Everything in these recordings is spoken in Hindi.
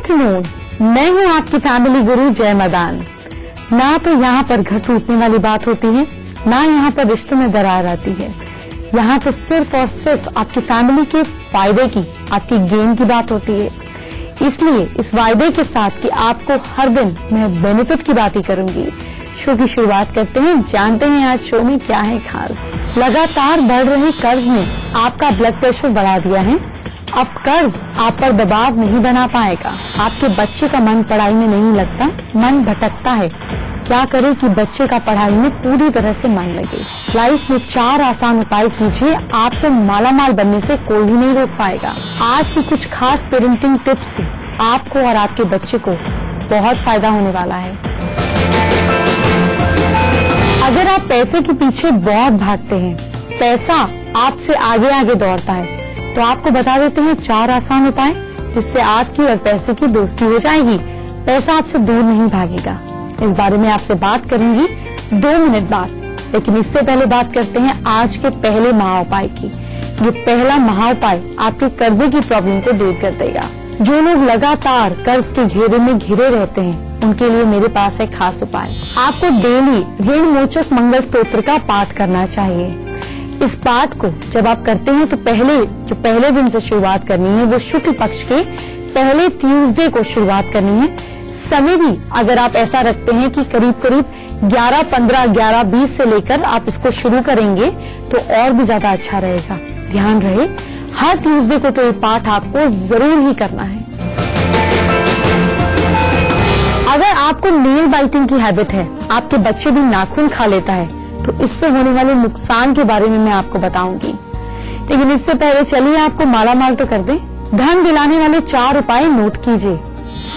आफ्टरनून, मैं हूँ आपकी फैमिली गुरु जय मदान। ना तो यहाँ पर घर टूटने वाली बात होती है, ना यहाँ पर रिश्तों में दरार आती है। यहाँ तो सिर्फ और सिर्फ आपकी फैमिली के फायदे की, आपकी गेन की बात होती है। इसलिए इस वायदे के साथ कि आपको हर दिन मैं बेनिफिट की बात ही करूंगी। शो की शुरुआत करते हैं, जानते हैं आज शो में क्या है खास। लगातार बढ़ रहे कर्ज ने आपका ब्लड प्रेशर बढ़ा दिया है। अब कर्ज आप पर दबाव नहीं बना पाएगा। आपके बच्चे का मन पढ़ाई में नहीं लगता, मन भटकता है। क्या करें कि बच्चे का पढ़ाई में पूरी तरह से मन लगे। लाइफ में 4 आसान उपाय कीजिए, आपको मालामाल बनने से कोई भी नहीं रोक पाएगा। आज की कुछ खास पेरेंटिंग टिप्स से आपको और आपके बच्चे को बहुत फायदा होने वाला है। अगर आप पैसे के पीछे बहुत भागते हैं, पैसा आपसे आगे आगे दौड़ता है, तो आपको बता देते हैं 4 आसान उपाय जिससे आपकी और पैसे की दोस्ती हो जाएगी। पैसा आपसे दूर नहीं भागेगा। इस बारे में आपसे बात करूंगी 2 मिनट बाद, लेकिन इससे पहले बात करते हैं आज के पहले महा उपाय की। ये पहला महा उपाय आपके कर्जे की प्रॉब्लम को दूर कर देगा। जो लोग लगातार कर्ज के घेरे में घिरे रहते हैं, उनके लिए मेरे पास है खास उपाय। आपको डेली ऋण मोचक मंगल स्तोत्र का पाठ करना चाहिए। इस पाठ को जब आप करते हैं तो पहले दिन से शुरुआत करनी है, वो शुक्ल पक्ष के पहले ट्यूसडे को शुरुआत करनी है। समय भी अगर आप ऐसा रखते हैं कि करीब 11:15, 11:20 से लेकर आप इसको शुरू करेंगे तो और भी ज्यादा अच्छा रहेगा। ध्यान रहे, हर ट्यूसडे को तो ये पाठ आपको जरूर ही करना है। अगर आपको नेल बाइटिंग की हैबिट है, आपके बच्चे भी नाखून खा लेता है, तो इससे होने वाले नुकसान के बारे में मैं आपको बताऊंगी। लेकिन इससे पहले चलिए आपको मालामाल तो कर दें। धन दिलाने वाले 4 उपाय नोट कीजिए।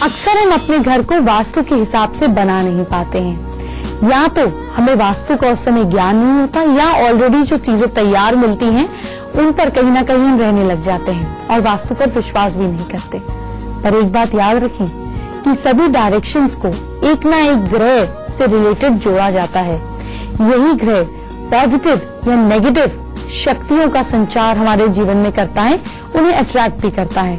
अक्सर हम अपने घर को वास्तु के हिसाब से बना नहीं पाते हैं। या तो हमें वास्तु का उस समय ज्ञान नहीं होता, या ऑलरेडी जो चीजें तैयार मिलती हैं उन पर कहीं ना कहीं हम रहने लग जाते हैं और वास्तु पर विश्वास भी नहीं करते। पर एक बात याद रखें कि सभी डायरेक्शंस को एक ना एक ग्रह से रिलेटेड जोड़ा जाता है। यही ग्रह पॉजिटिव या नेगेटिव शक्तियों का संचार हमारे जीवन में करता है, उन्हें अट्रैक्ट भी करता है।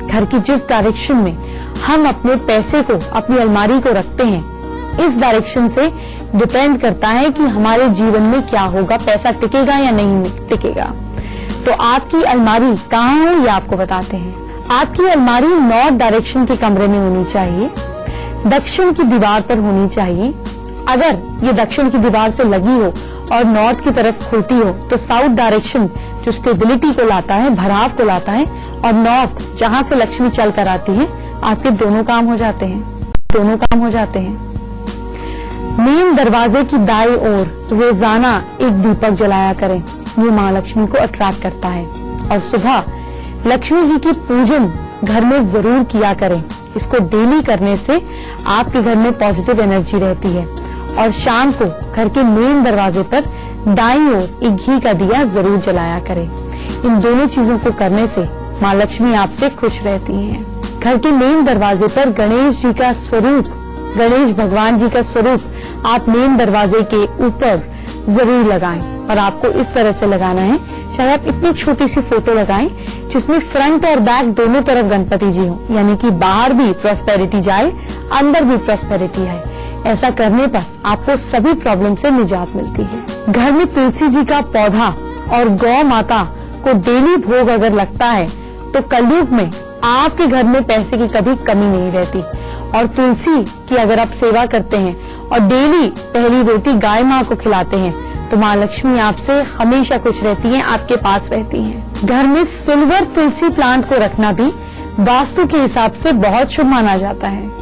घर की जिस डायरेक्शन में हम अपने पैसे को, अपनी अलमारी को रखते हैं, इस डायरेक्शन से डिपेंड करता है कि हमारे जीवन में क्या होगा, पैसा टिकेगा या नहीं टिकेगा। तो आपकी अलमारी कहाँ हो ये आपको बताते हैं। आपकी अलमारी नॉर्थ डायरेक्शन के कमरे में होनी चाहिए, दक्षिण की दीवार पर होनी चाहिए। अगर ये दक्षिण की दीवार से लगी हो और नॉर्थ की तरफ खुलती हो तो साउथ डायरेक्शन जो स्टेबिलिटी को लाता है, भराव को लाता है, और नॉर्थ जहाँ से लक्ष्मी चल कर आती है, आपके दोनों काम हो जाते हैं। मेन दरवाजे की दाईं ओर रोजाना एक दीपक जलाया करें, ये माँ लक्ष्मी को अट्रैक्ट करता है। और सुबह लक्ष्मी जी की पूजन घर में जरूर किया करें। इसको डेली करने से आपके घर में पॉजिटिव एनर्जी रहती है। और शाम को घर के मेन दरवाजे पर दाईं ओर एक घी का दिया जरूर जलाया करें। इन दोनों चीजों को करने से माँ लक्ष्मी आपसे खुश रहती हैं। घर के मेन दरवाजे पर गणेश भगवान जी का स्वरूप आप मेन दरवाजे के ऊपर जरूर लगाएं। और आपको इस तरह से लगाना है, चाहे आप इतनी छोटी सी फोटो लगाएं जिसमें फ्रंट और बैक दोनों तरफ गणपति जी हो, यानी कि बाहर भी प्रॉस्पेरिटी जाए, अंदर भी प्रॉस्पेरिटी आए। ऐसा करने पर आपको सभी प्रॉब्लम से निजात मिलती है। घर में तुलसी जी का पौधा और गौ माता को डेली भोग अगर लगता है तो कलयुग में आपके घर में पैसे की कभी कमी नहीं रहती। और तुलसी की अगर आप सेवा करते हैं और डेली पहली रोटी गाय माँ को खिलाते हैं तो माँ लक्ष्मी आपसे हमेशा खुश रहती हैं, आपके पास रहती हैं। घर में सिल्वर तुलसी प्लांट को रखना भी वास्तु के हिसाब से बहुत शुभ माना जाता है।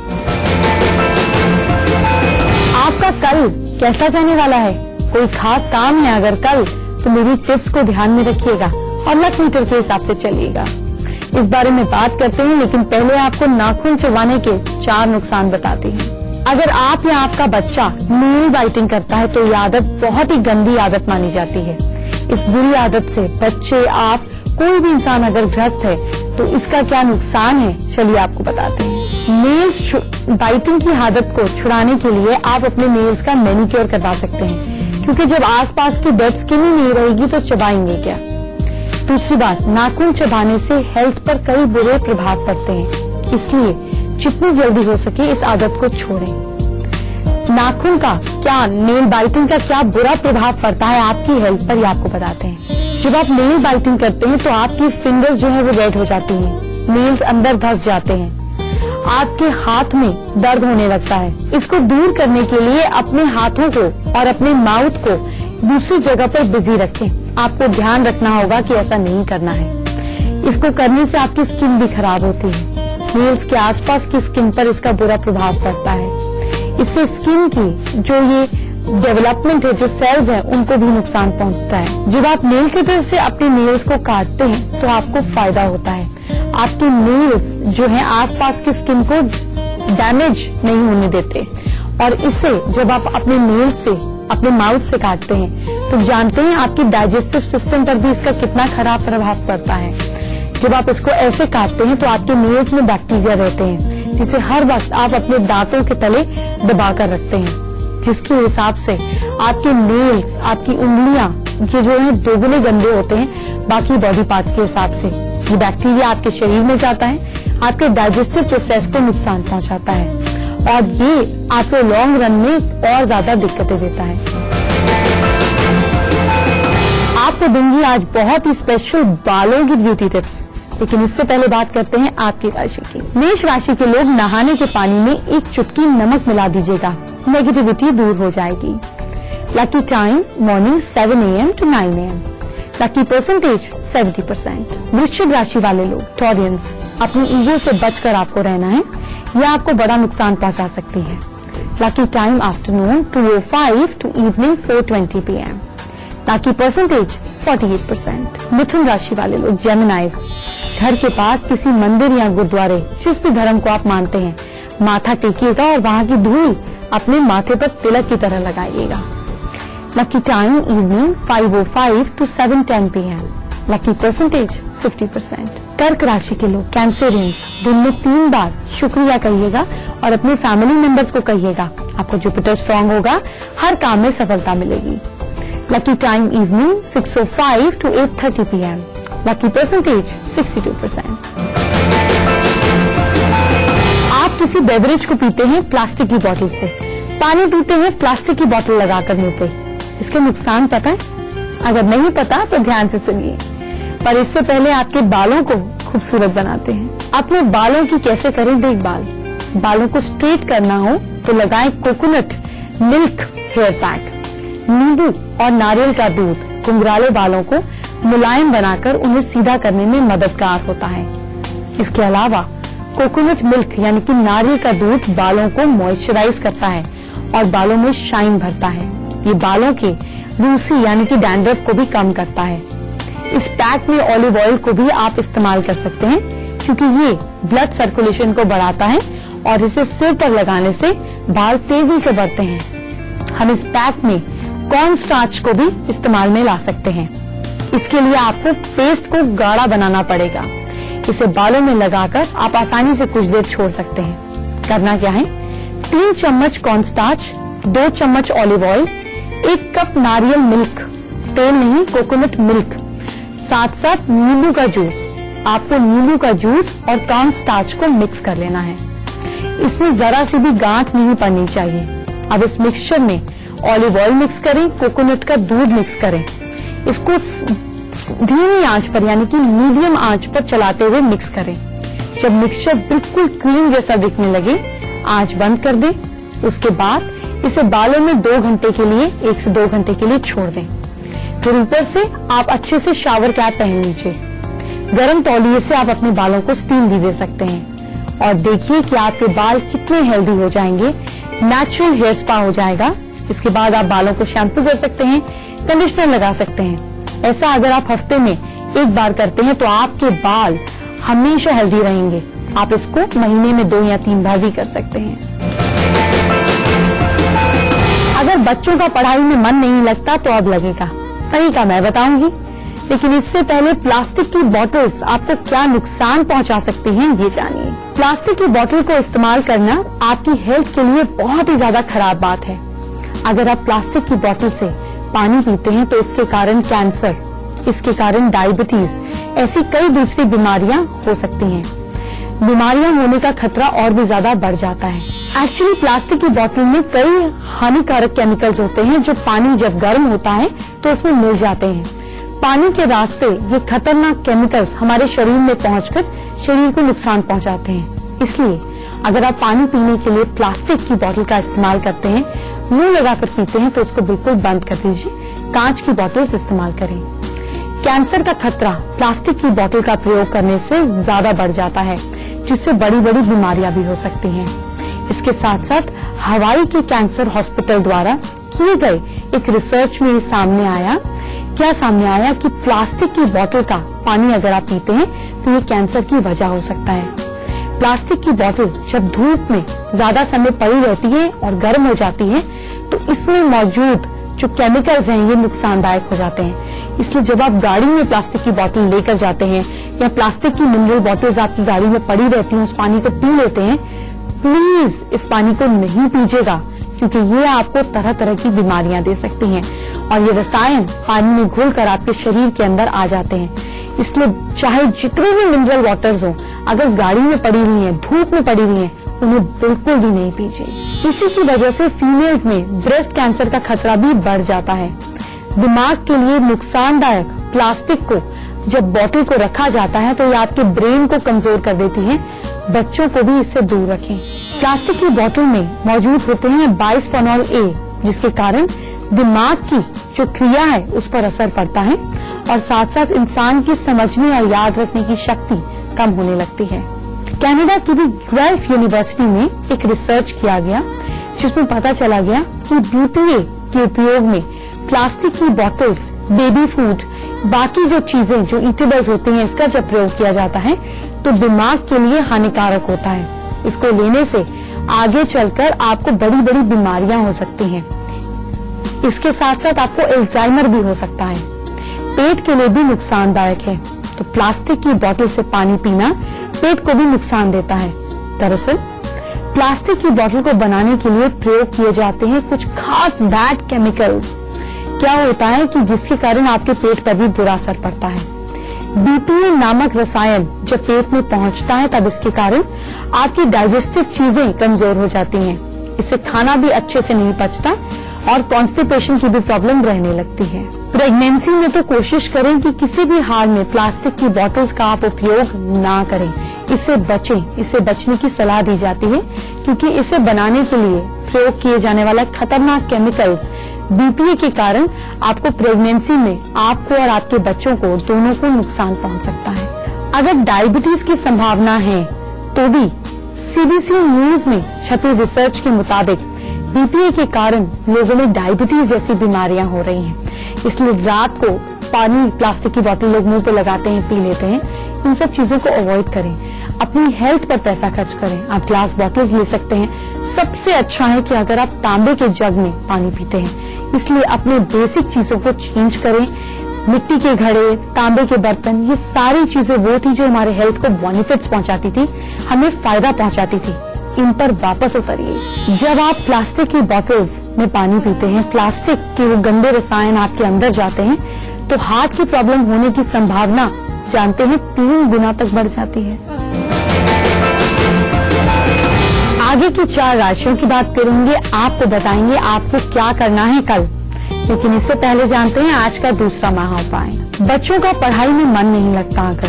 आपका कल कैसा जाने वाला है? कोई खास काम है अगर कल, तो मेरी टिप्स को ध्यान में रखिएगा और लक मीटर के हिसाब से चलिएगा। इस बारे में बात करते हैं, लेकिन पहले आपको नाखून चबाने के 4 नुकसान बताती हूँ। अगर आप या आपका बच्चा नेल बाइटिंग करता है तो ये आदत बहुत ही गंदी आदत मानी जाती है। इस बुरी आदत से बच्चे, आप, कोई भी इंसान अगर ग्रस्त है तो इसका क्या नुकसान है, चलिए आपको बताते हैं। नेल्स बाइटिंग की आदत को छुड़ाने के लिए आप अपने नेल्स का मैनिक्योर करवा सकते हैं, क्योंकि जब आसपास की डेड स्किन ही नहीं रहेगी तो चबाएंगे क्या। दूसरी बात, नाखून चबाने से हेल्थ पर कई बुरे प्रभाव पड़ते हैं, इसलिए जितनी जल्दी हो सके इस आदत को छोड़ें। नाखून का क्या, नेल बाइटिंग का क्या बुरा प्रभाव पड़ता है आपकी हेल्थ पर, ये आपको बताते हैं। जब आप नेल बाइटिंग करते हैं तो आपकी फिंगर्स जो है वो रेड हो जाती हैं, नेल्स अंदर धंस जाते हैं, आपके हाथ में दर्द होने लगता है। इसको दूर करने के लिए अपने हाथों को और अपने माउथ को दूसरी जगह पर बिजी रखें। आपको ध्यान रखना होगा कि ऐसा नहीं करना है। इसको करने से आपकी स्किन भी खराब होती है, नेल्स के आसपास की स्किन पर इसका बुरा प्रभाव पड़ता है। इससे स्किन की जो ये डेवलपमेंट है, जो सेल्स है, उनको भी नुकसान पहुंचता है। जब आप नेल कटर से अपने नेल्स को काटते हैं तो आपको फायदा होता है। आपके नेल्स जो है आसपास की स्किन को डैमेज नहीं होने देते, और इससे जब आप अपने नेल्स से, अपने माउथ से काटते हैं तो जानते हैं आपकी डाइजेस्टिव सिस्टम पर भी इसका कितना खराब प्रभाव पड़ता है। जब आप इसको ऐसे काटते हैं तो आपके नेल्स में बैक्टीरिया रहते हैं, जिसे हर वक्त आप अपने दांतों के तले दबा कर रखते हैं, जिसके हिसाब से आपके नेल्स, आपकी उंगलियां ये जो है दोगुने गंदे होते हैं बाकी बॉडी पार्ट्स के हिसाब से। ये बैक्टीरिया आपके शरीर में जाता है, आपके डाइजेस्टिव प्रोसेस को नुकसान पहुंचाता है, और ये आपको लॉन्ग रन में और ज्यादा दिक्कतें देता है। आपको दूंगी आज बहुत ही स्पेशल बालों की ब्यूटी टिप्स, लेकिन इससे पहले बात करते हैं आपकी राशि की। मेष राशि के लोग नहाने के पानी में एक चुटकी नमक मिला दीजिएगा, नेगेटिविटी दूर हो जाएगी। Lucky time morning 7 AM to 9 AM। Lucky percentage 70%। वृश्चिक राशि वाले लोग, टॉरियंस, अपनी ईगो से बचकर आपको रहना है, यह आपको बड़ा नुकसान पहुंचा सकती है। Lucky time afternoon 2:05 to evening 4:20 PM। Lucky percentage 48%। मिथुन राशि वाले लोग, जेमिनाइज, घर के पास किसी मंदिर या गुरुद्वारे, जिस भी धर्म को आप मानते हैं, माथा टेकिएगा और वहां की धूल अपने माथे पर तिलक की तरह लगाइएगा। Lucky time evening 5:05 to 7:10 PM। Lucky percentage 50%। कर्क राशि के लोग, कैंसरियंस, दिन में 3 बार शुक्रिया कहिएगा और अपने फैमिली मेंबर्स को कहिएगा, आपको जुपिटर स्ट्रांग होगा, हर काम में सफलता मिलेगी। Lucky time evening 6:05 to 8:30 PM। Lucky percentage 62%। आप किसी बेवरेज को पीते हैं प्लास्टिक की बोतल से, पानी पीते हैं प्लास्टिक की बोतल लगाकर मुंह पे, इसके नुकसान पता है? अगर नहीं पता तो ध्यान से सुनिए। पर इससे पहले आपके बालों को खूबसूरत बनाते हैं। अपने बालों की कैसे करें देखभाल? बालों को स्ट्रेट करना हो तो लगाएं कोकोनट मिल्क हेयर पैक। नींबू और नारियल का दूध घुंघराले बालों को मुलायम बनाकर उन्हें सीधा करने में मददगार होता है। इसके अलावा कोकोनट मिल्क यानी कि नारियल का दूध बालों को मॉइस्चराइज करता है और बालों में शाइन भरता है। ये बालों के रूसी यानी कि डैंड्रफ को भी कम करता है। इस पैक में ऑलिव ऑयल को भी आप इस्तेमाल कर सकते हैं, क्योंकि ये ब्लड सर्कुलेशन को बढ़ाता है और इसे सिर पर लगाने से बाल तेजी से बढ़ते हैं। हम इस पैक में कॉर्न स्टार्च को भी इस्तेमाल में ला सकते हैं। इसके लिए आपको पेस्ट को गाढ़ा बनाना पड़ेगा। इसे बालों में लगाकर आप आसानी से कुछ देर छोड़ सकते हैं। करना क्या है? 3 चम्मच कॉर्न स्टार्च, 2 चम्मच ऑलिव ऑयल, 1 कप नारियल मिल्क, तेल नहीं कोकोनट मिल्क, साथ साथ नींबू का जूस। आपको नींबू का जूस और कॉर्न स्टार्च को मिक्स कर लेना है। इसमें जरा सी भी गांठ नहीं पड़नी चाहिए। अब इस मिक्सचर में ऑलिव ऑयल मिक्स करें, कोकोनट का दूध मिक्स करें। इसको धीमी आंच पर यानी कि मीडियम आंच पर चलाते हुए मिक्स करें। जब मिक्सचर बिल्कुल क्रीम जैसा दिखने लगे, आंच बंद कर दें। उसके बाद इसे बालों में 2 घंटे के लिए, 1 से 2 घंटे के लिए छोड़ दें। फिर ऊपर से आप अच्छे से शावर कैप पहन लीजिए। गर्म तौलिए से आप अपने बालों को स्टीम भी दे सकते हैं और देखिए कि आपके बाल कितने हेल्दी हो जाएंगे। नेचुरल हेयर स्पा हो जाएगा। इसके बाद आप बालों को शैम्पू कर सकते हैं, कंडीशनर लगा सकते हैं। ऐसा अगर आप हफ्ते में 1 बार करते हैं तो आपके बाल हमेशा हेल्दी रहेंगे। आप इसको महीने में 2 या 3 बार भी कर सकते हैं। अगर बच्चों का पढ़ाई में मन नहीं लगता तो अब लगेगा। तरीका मैं बताऊंगी, लेकिन इससे पहले प्लास्टिक की बोतल्स आपको क्या नुकसान पहुंचा सकती हैं ये जानिए। प्लास्टिक की बोतल को इस्तेमाल करना आपकी हेल्थ के लिए बहुत ही ज्यादा खराब बात है। अगर आप प्लास्टिक की बोतल से पानी पीते हैं तो इसके कारण कैंसर, इसके कारण डायबिटीज, ऐसी कई दूसरी बीमारियां हो सकती हैं। बीमारियां होने का खतरा और भी ज्यादा बढ़ जाता है। एक्चुअली प्लास्टिक की बोतल में कई हानिकारक केमिकल्स होते हैं जो पानी जब गर्म होता है तो उसमें मिल जाते हैं। पानी के रास्ते ये खतरनाक केमिकल्स हमारे शरीर में पहुंचकर शरीर को नुकसान पहुंचाते हैं। इसलिए अगर आप पानी पीने के लिए प्लास्टिक की बोतल का इस्तेमाल करते हैं, मुंह लगाकर पीते हैं, तो इसको बिल्कुल बंद कर दीजिए। कांच की बोतल्स इस्तेमाल करें। कैंसर का खतरा प्लास्टिक की बोतल का प्रयोग करने से ज्यादा बढ़ जाता है, जिससे बड़ी बड़ी बीमारियां भी हो सकती हैं। इसके साथ साथ हवाई के कैंसर हॉस्पिटल द्वारा किए गए एक रिसर्च में सामने आया कि प्लास्टिक की बोतल का पानी अगर आप पीते हैं तो ये कैंसर की वजह हो सकता है। प्लास्टिक की बोतल जब धूप में ज्यादा समय पड़ी रहती है और गर्म हो जाती है तो इसमें मौजूद जो केमिकल्स हैं ये नुकसानदायक हो जाते हैं। इसलिए जब आप गाड़ी में प्लास्टिक की बोतल लेकर जाते हैं या प्लास्टिक की मिनरल बोतल्स आपकी गाड़ी में पड़ी रहती हैं, उस पानी को पी लेते हैं, प्लीज इस पानी को नहीं पीजिएगा, क्योंकि ये आपको तरह तरह की बीमारियां दे सकती हैं और ये रसायन पानी में घुलकर आपके शरीर के अंदर आ जाते हैं। इसलिए चाहे जितनी भी मिनरल वाटर्स हो, अगर गाड़ी में पड़ी हुई है, धूप में पड़ी हुई है, उन्हें बिल्कुल भी नहीं पीजिए। इसी की वजह से फीमेल्स में ब्रेस्ट कैंसर का खतरा भी बढ़ जाता है। दिमाग के लिए नुकसानदायक प्लास्टिक को जब बोतल को रखा जाता है तो ये आपके ब्रेन को कमजोर कर देती है। बच्चों को भी इससे दूर रखें। प्लास्टिक की बोतल में मौजूद होते हैं बाइस्फेनॉल ए, जिसके कारण दिमाग की जो क्रिया है उस पर असर पड़ता है और साथ साथ इंसान की समझने और याद रखने की शक्ति कम होने लगती है। कनाडा की भी गुएल्फ यूनिवर्सिटी में एक रिसर्च किया गया, जिसमें पता चला गया कि BPA के उपयोग में प्लास्टिक की बोतल्स, बेबी फूड, बाकी जो चीजें जो ईटेबल्स होती हैं, इसका जब प्रयोग किया जाता है तो दिमाग के लिए हानिकारक होता है। इसको लेने से आगे चलकर आपको बड़ी बड़ी बीमारियां हो सकती हैं। इसके साथ साथ आपको अल्जाइमर भी हो सकता है। पेट के लिए भी नुकसानदायक है। तो प्लास्टिक की बोतल से पानी पीना पेट को भी नुकसान देता है। दरअसल प्लास्टिक की बोतल को बनाने के लिए प्रयोग किए जाते हैं कुछ खास बैड केमिकल्स। क्या होता है कि जिसके कारण आपके पेट पर भी बुरा असर पड़ता है। BPA नामक रसायन जब पेट में पहुंचता है तब इसके कारण आपकी डाइजेस्टिव चीजें कमजोर हो जाती हैं। इससे खाना भी अच्छे से नहीं पचता और कॉन्स्टिपेशन की भी प्रॉब्लम रहने लगती है। प्रेगनेंसी में तो कोशिश करें कि किसी भी हाल में प्लास्टिक की बोतल्स का आप उपयोग ना करें। इससे बचें। इससे बचने की सलाह दी जाती है, क्योंकि इसे बनाने के लिए प्रयोग किए जाने वाला खतरनाक केमिकल्स BPA के कारण आपको प्रेगनेंसी में आपको और आपके बच्चों को दोनों को नुकसान पहुंच सकता है। अगर डायबिटीज की संभावना है तो भी CBC न्यूज में छपी रिसर्च के मुताबिक BPA के कारण लोगों में डायबिटीज जैसी बीमारियां हो रही हैं। इसलिए रात को पानी प्लास्टिक की बोतल लोग मुंह पे लगाते हैं, पी लेते हैं। इन सब चीजों को अवॉइड करें। अपनी हेल्थ पर पैसा खर्च करें। आप ग्लास बॉटल्स ले सकते हैं। सबसे अच्छा है कि अगर आप तांबे के जग में पानी पीते हैं, इसलिए अपने बेसिक चीजों को चेंज करें। मिट्टी के घड़े, तांबे के बर्तन, ये सारी चीजें वो थी जो हमारे हेल्थ को बेनिफिट्स पहुंचाती थी, हमें फायदा पहुंचाती थी। इन पर वापस उतरिए। जब आप प्लास्टिक की बोतल्स में पानी पीते हैं, प्लास्टिक के वो गंदे रसायन आपके अंदर जाते हैं, तो हार्ट की प्रॉब्लम होने की संभावना जानते हैं 3 गुना तक बढ़ जाती है। आगे की 4 राशियों की बात करेंगे, आपको बताएंगे आपको क्या करना है कल। लेकिन इससे पहले जानते हैं आज का दूसरा महा उपाय। बच्चों का पढ़ाई में मन नहीं लगता अगर,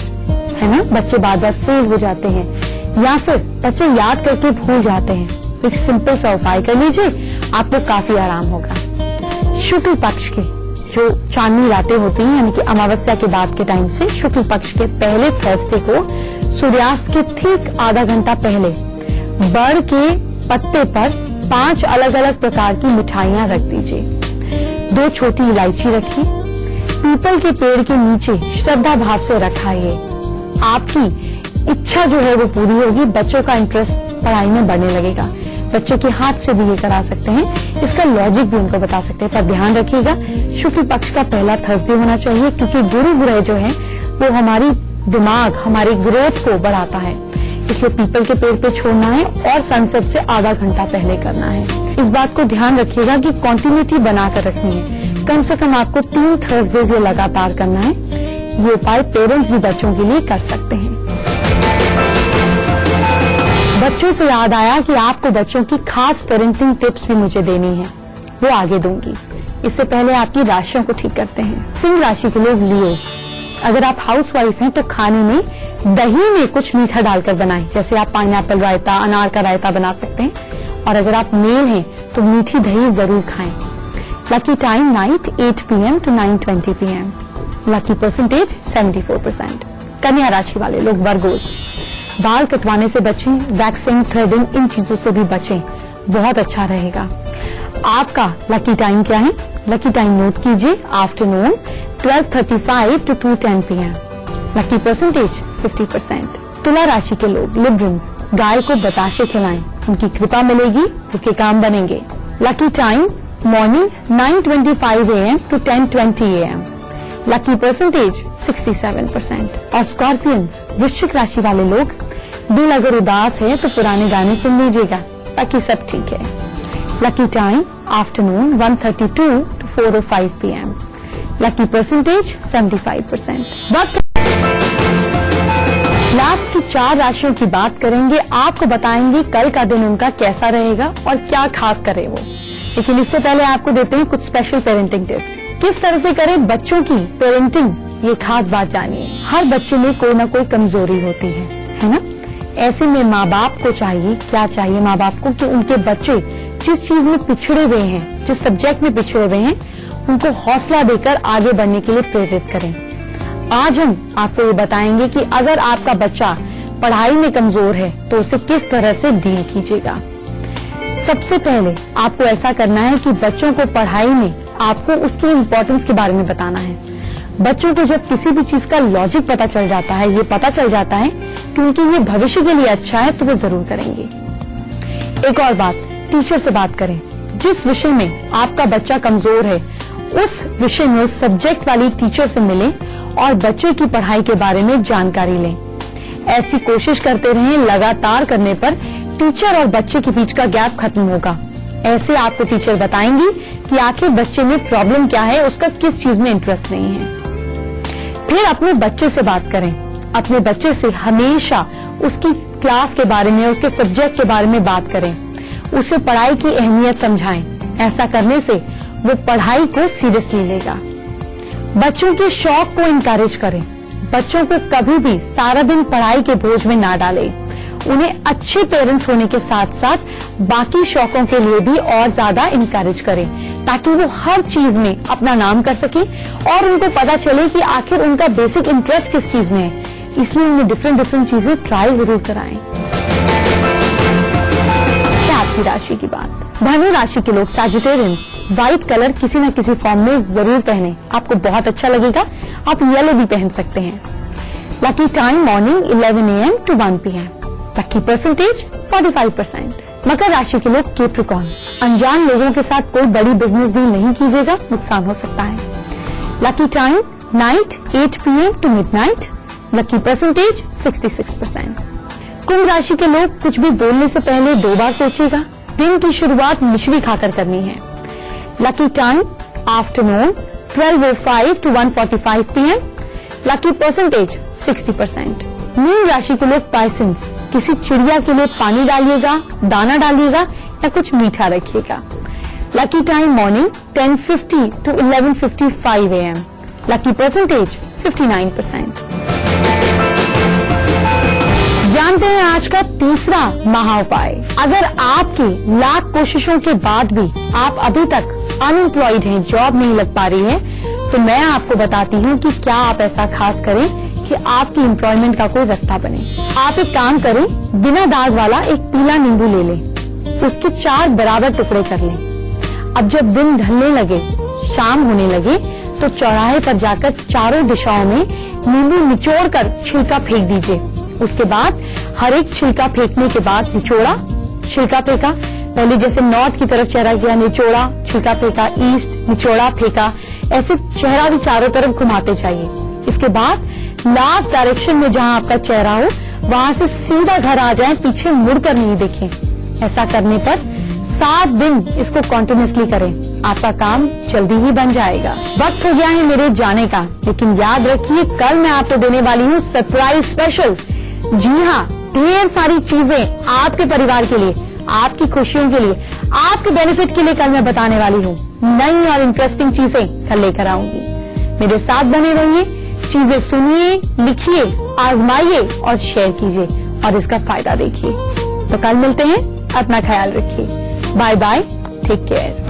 है ना, बच्चे बार बार फेल हो जाते हैं या फिर बच्चे याद करके भूल जाते हैं, एक सिंपल सा उपाय कर लीजिए, आपको काफी आराम होगा। शुक्ल पक्ष के जो चांदनी रातें होती हैं, यानी कि अमावस्या के बाद के टाइम से शुक्ल पक्ष के पहले थर्सडे को सूर्यास्त के ठीक आधा घंटा पहले बड़ के पत्ते पर 5 अलग अलग प्रकार की मिठाइयां रख दीजिए। 2 छोटी इलायची रखिए। पीपल के पेड़ के नीचे श्रद्धा भाव से रखाइए। आपकी इच्छा जो है वो पूरी होगी। बच्चों का इंटरेस्ट पढ़ाई में बढ़ने लगेगा। बच्चों के हाथ से भी ये करा सकते हैं, इसका लॉजिक भी उनको बता सकते हैं। पर ध्यान रखिएगा, शुक्ल पक्ष का पहला थर्सडे होना चाहिए, क्योंकि गुरु ग्रह जो है वो हमारी दिमाग, हमारी ग्रोथ को बढ़ाता है। इसलिए पीपल के पेड़ पे छोड़ना है और सनसेट से आधा घंटा पहले करना है। इस बात को ध्यान रखिएगा कि कंटिन्यूटी बनाकर रखनी है। कम से कम आपको 3 थर्सडेज ये लगातार करना है। ये उपाय पेरेंट्स भी बच्चों के लिए कर सकते हैं। बच्चों से याद आया कि आपको बच्चों की खास पेरेंटिंग टिप्स भी मुझे देनी है, वो आगे दूंगी। इससे पहले आपकी राशियों को ठीक करते हैं। सिंह राशि के लोग लियो, अगर आप हाउसवाइफ हैं तो खाने में दही में कुछ मीठा डालकर बनाएं, जैसे आप पाइनएप्पल रायता, अनार का रायता बना सकते हैं। और अगर आप मेल हैं तो मीठी दही जरूर खाएं। Lucky time night 8 PM to 9:20 PM। Lucky percentage 74%। कन्या राशि वाले लोग वर्गोस, बाल कटवाने से बचें, वैक्सिंग, थ्रेडिंग, इन चीजों से भी बचें, बहुत अच्छा रहेगा। आपका लकी टाइम क्या है? लकी टाइम नोट कीजिए, afternoon 12:35 to 2:10 PM। Lucky percentage 50%। तुला राशि के लोग लिब्रंस, गाय को बताशे खिलाएं, उनकी कृपा मिलेगी, उनके काम बनेंगे। Lucky time morning 9:25 AM to 10:20 AM। Lucky percentage 67%। और स्कॉर्पियंस, वृश्चिक राशि वाले लोग, दिल अगर उदास है तो पुराने गाने सुन लीजिएगा, ताकि सब ठीक है। Lucky time afternoon 1:32 to 4:05 PM। Lucky percentage 75%। वक्त लास्ट की 4 राशियों की बात करेंगे, आपको बताएंगे कल का दिन उनका कैसा रहेगा और क्या खास करे वो। लेकिन इससे पहले आपको देते हैं कुछ स्पेशल पेरेंटिंग टिप्स। किस तरह से करें बच्चों की पेरेंटिंग, ये खास बात जानिए। हर बच्चे में कोई ना कोई कमजोरी होती है ना? ऐसे में माँ बाप को चाहिए, क्या चाहिए माँ बाप को, कि उनके बच्चे जिस चीज में पिछड़े हुए हैं, जिस सब्जेक्ट में पिछड़े हुए हैं, उनको हौसला देकर आगे बढ़ने के लिए प्रेरित करें। आज हम आपको ये बताएंगे कि अगर आपका बच्चा पढ़ाई में कमजोर है तो उसे किस तरह से डील कीजिएगा। सबसे पहले आपको ऐसा करना है कि बच्चों को पढ़ाई में आपको उसकी इम्पोर्टेंस के बारे में बताना है। बच्चों को जब किसी भी चीज का लॉजिक पता चल जाता है, ये पता चल जाता है कि उनके ये भविष्य के लिए अच्छा है, तो वो जरूर करेंगे। एक और बात, टीचर से बात करें। जिस विषय में आपका बच्चा कमजोर है, उस विषय में उस सब्जेक्ट वाली टीचर से मिलें और बच्चे की पढ़ाई के बारे में जानकारी लें। ऐसी कोशिश करते रहें, लगातार करने पर टीचर और बच्चे के बीच का गैप खत्म होगा। ऐसे आपको टीचर बताएंगी कि आखिर बच्चे में प्रॉब्लम क्या है, उसका किस चीज में इंटरेस्ट नहीं है। फिर अपने बच्चे से बात करें। अपने बच्चे से हमेशा उसकी क्लास के बारे में, उसके सब्जेक्ट के बारे में बात करें, उसे पढ़ाई की अहमियत समझाएं। ऐसा करने से वो पढ़ाई को सीरियसली लेगा। बच्चों के शौक को इनकरेज करें। बच्चों को कभी भी सारा दिन पढ़ाई के बोझ में ना डालें। उन्हें अच्छे पेरेंट्स होने के साथ साथ बाकी शौकों के लिए भी और ज्यादा इनकरेज करें, ताकि वो हर चीज में अपना नाम कर सके और उनको पता चले कि आखिर उनका बेसिक इंटरेस्ट किस चीज में है। इसलिए उन्हें डिफरेंट चीजें ट्राई जरूर कराएं। आपकी राशि की बात, धनु राशि के लोग सैजिटेरियंस, व्हाइट कलर किसी न किसी फॉर्म में जरूर पहने, आपको बहुत अच्छा लगेगा। आप येलो भी पहन सकते हैं। Lucky time morning 11 AM to 1 PM। Lucky percentage 45%। मकर राशि के लोग कैप्रिकॉर्न, अनजान लोगों के साथ कोई बड़ी बिजनेस डील नहीं कीजिएगा, नुकसान हो सकता है। Lucky time night 8 PM to midnight। Lucky percentage 66%। कुंभ राशि के लोग कुछ भी बोलने से पहले 2 बार सोचिएगा। दिन की शुरुआत मिश्री खाकर करनी है। Lucky time afternoon 12:05 to 1:45 PM। Lucky percentage 60%। Mean राशि के लोग पाइसेंस, किसी चिड़िया के लिए पानी डालिएगा, दाना डालिएगा या कुछ मीठा रखिएगा। Lucky time morning 10:50 to 11:55 AM। Lucky percentage 59%। जानते हैं आज का तीसरा महा उपाय। अगर आपकी लाख कोशिशों के बाद भी आप अभी तक अनएम्प्लॉयड हैं, जॉब नहीं लग पा रही है, तो मैं आपको बताती हूँ कि क्या आप ऐसा खास करें कि आपकी एम्प्लॉयमेंट का कोई रास्ता बने। आप एक काम करें, बिना दाग वाला एक पीला नींबू ले लें, उसके 4 बराबर टुकड़े कर लें। अब जब दिन ढलने लगे, शाम होने लगे, तो चौराहे पर जाकर चारों दिशाओं में नींबू निचोड़कर छिलका फेंक दीजिए। उसके बाद हर एक छिलका फेंकने के बाद निचोड़ा, छिलका फेंका, पहले जैसे नॉर्थ की तरफ चेहरा किया, निचोड़ा, छिलका फेंका, ईस्ट, निचोड़ा, फेंका, ऐसे चेहरा भी चारों तरफ घुमाते जाइए। इसके बाद लास्ट डायरेक्शन में जहां आपका चेहरा हो, वहां से सीधा घर आ जाएं, पीछे मुड़कर नहीं देखें। ऐसा करने पर 7 दिन इसको कंटिन्यूअसली करें, आपका काम जल्दी ही बन जाएगा। वक्त हो गया है मेरे जाने का, लेकिन याद रखिए कल मैं आपको देने वाली हूँ सरप्राइज स्पेशल। जी हाँ, ढेर सारी चीजें आपके परिवार के लिए, आपकी खुशियों के लिए, आपके बेनिफिट के लिए कल मैं बताने वाली हूँ। नई और इंटरेस्टिंग चीजें कल लेकर आऊंगी। मेरे साथ बने रहिए, चीजें सुनिए, लिखिए, आजमाइए और शेयर कीजिए और इसका फायदा देखिए। तो कल मिलते हैं, अपना ख्याल रखिए। Bye bye, take care.